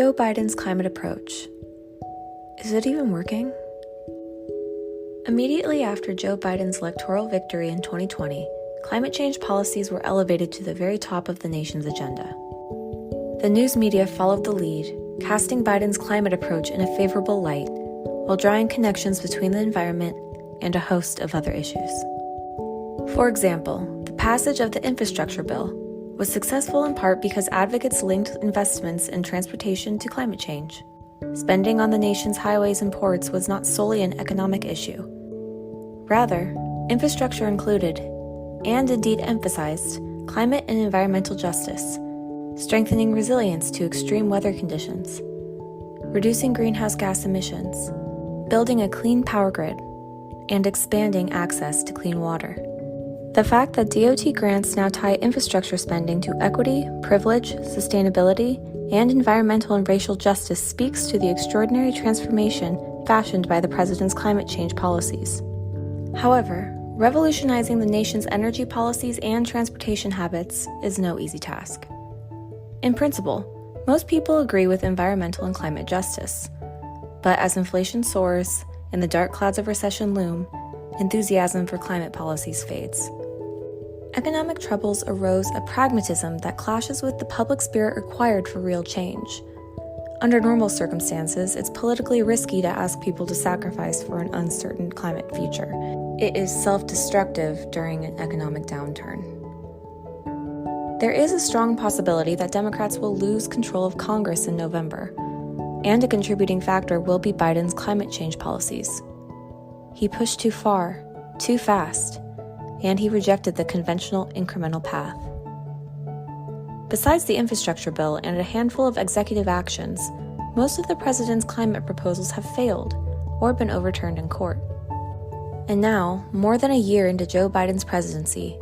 Joe Biden's climate approach. Is it even working? Immediately after Joe Biden's electoral victory in 2020, climate change policies were elevated to the very top of the nation's agenda. The news media followed the lead, casting Biden's climate approach in a favorable light, while drawing connections between the environment and a host of other issues. For example, the passage of the infrastructure bill was successful in part because advocates linked investments in transportation to climate change. Spending on the nation's highways and ports was not solely an economic issue. Rather, infrastructure included, and indeed emphasized, climate and environmental justice, strengthening resilience to extreme weather conditions, reducing greenhouse gas emissions, building a clean power grid, and expanding access to clean water. The fact that DOT grants now tie infrastructure spending to equity, privilege, sustainability, and environmental and racial justice speaks to the extraordinary transformation fashioned by the president's climate change policies. However, revolutionizing the nation's energy policies and transportation habits is no easy task. In principle, most people agree with environmental and climate justice. But as inflation soars and the dark clouds of recession loom, enthusiasm for climate policies fades. Economic troubles arose a pragmatism that clashes with the public spirit required for real change. Under normal circumstances, it's politically risky to ask people to sacrifice for an uncertain climate future. It is self-destructive during an economic downturn. There is a strong possibility that Democrats will lose control of Congress in November, and a contributing factor will be Biden's climate change policies. He pushed too far, too fast, and he rejected the conventional incremental path. Besides the infrastructure bill and a handful of executive actions, most of the president's climate proposals have failed or been overturned in court. And now, more than a year into Joe Biden's presidency,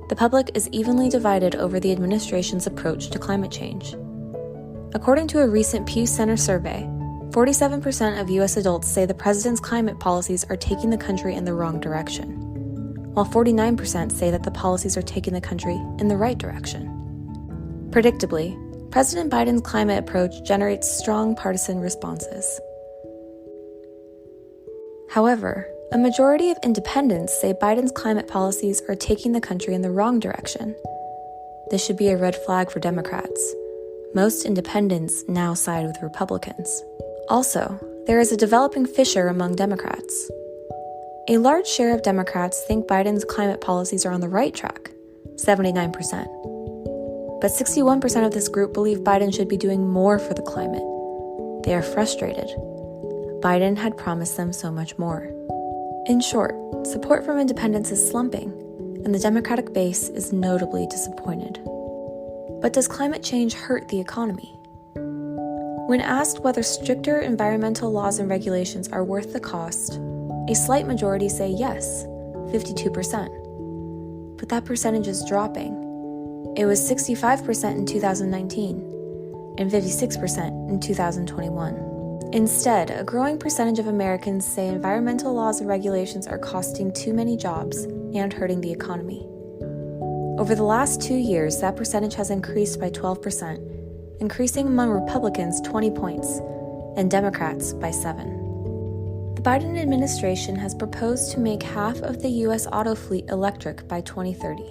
the public is evenly divided over the administration's approach to climate change. According to a recent Pew Center survey, 47% of U.S. adults say the president's climate policies are taking the country in the wrong direction, while 49% say that the policies are taking the country in the right direction. Predictably, President Biden's climate approach generates strong partisan responses. However, a majority of independents say Biden's climate policies are taking the country in the wrong direction. This should be a red flag for Democrats. Most independents now side with Republicans. Also, there is a developing fissure among Democrats. A large share of Democrats think Biden's climate policies are on the right track, 79%. But 61% of this group believe Biden should be doing more for the climate. They are frustrated. Biden had promised them so much more. In short, support from independents is slumping, and the Democratic base is notably disappointed. But does climate change hurt the economy? When asked whether stricter environmental laws and regulations are worth the cost, a slight majority say yes, 52%. But that percentage is dropping. It was 65% in 2019 and 56% in 2021. Instead, a growing percentage of Americans say environmental laws and regulations are costing too many jobs and hurting the economy. Over the last 2 years, that percentage has increased by 12%, increasing among Republicans 20 points and Democrats by 7. The Biden administration has proposed to make half of the U.S. auto fleet electric by 2030.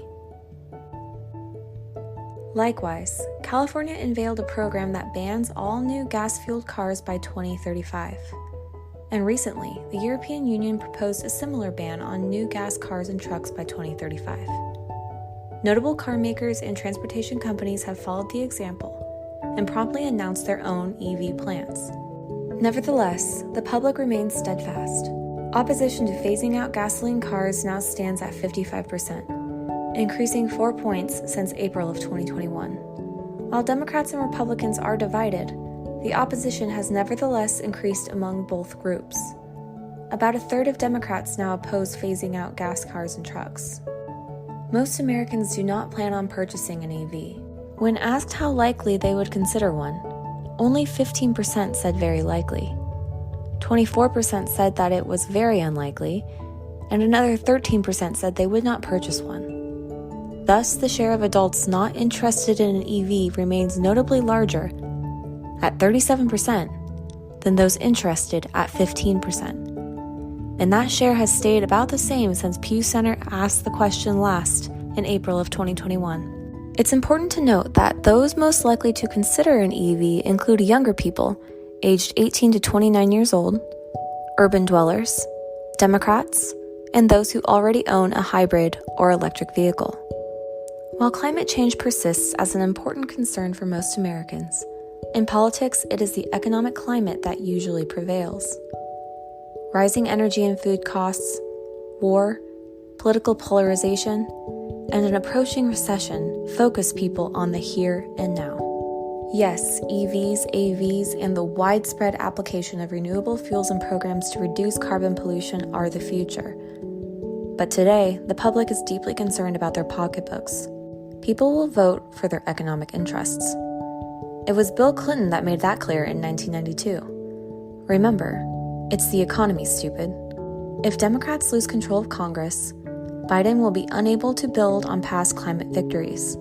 Likewise, California unveiled a program that bans all new gas-fueled cars by 2035. And recently, the European Union proposed a similar ban on new gas cars and trucks by 2035. Notable car makers and transportation companies have followed the example and promptly announced their own EV plans. Nevertheless, the public remains steadfast. Opposition to phasing out gasoline cars now stands at 55%, increasing 4 points since April of 2021. While Democrats and Republicans are divided, the opposition has nevertheless increased among both groups. About a third of Democrats now oppose phasing out gas cars and trucks. Most Americans do not plan on purchasing an EV. When asked how likely they would consider one, only 15% said very likely. 24% said that it was very unlikely, and another 13% said they would not purchase one. Thus, the share of adults not interested in an EV remains notably larger, at 37%, than those interested at 15%. And that share has stayed about the same since Pew Center asked the question last in April of 2021. It's important to note that those most likely to consider an EV include younger people, aged 18 to 29 years old, urban dwellers, Democrats, and those who already own a hybrid or electric vehicle. While climate change persists as an important concern for most Americans, in politics it is the economic climate that usually prevails. Rising energy and food costs, war, political polarization, and an approaching recession focus people on the here and now. Yes, EVs, AVs, and the widespread application of renewable fuels and programs to reduce carbon pollution are the future. But today, the public is deeply concerned about their pocketbooks. People will vote for their economic interests. It was Bill Clinton that made that clear in 1992. Remember, it's the economy, stupid. If Democrats lose control of Congress, Biden will be unable to build on past climate victories.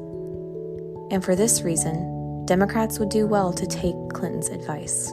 And for this reason, Democrats would do well to take Clinton's advice.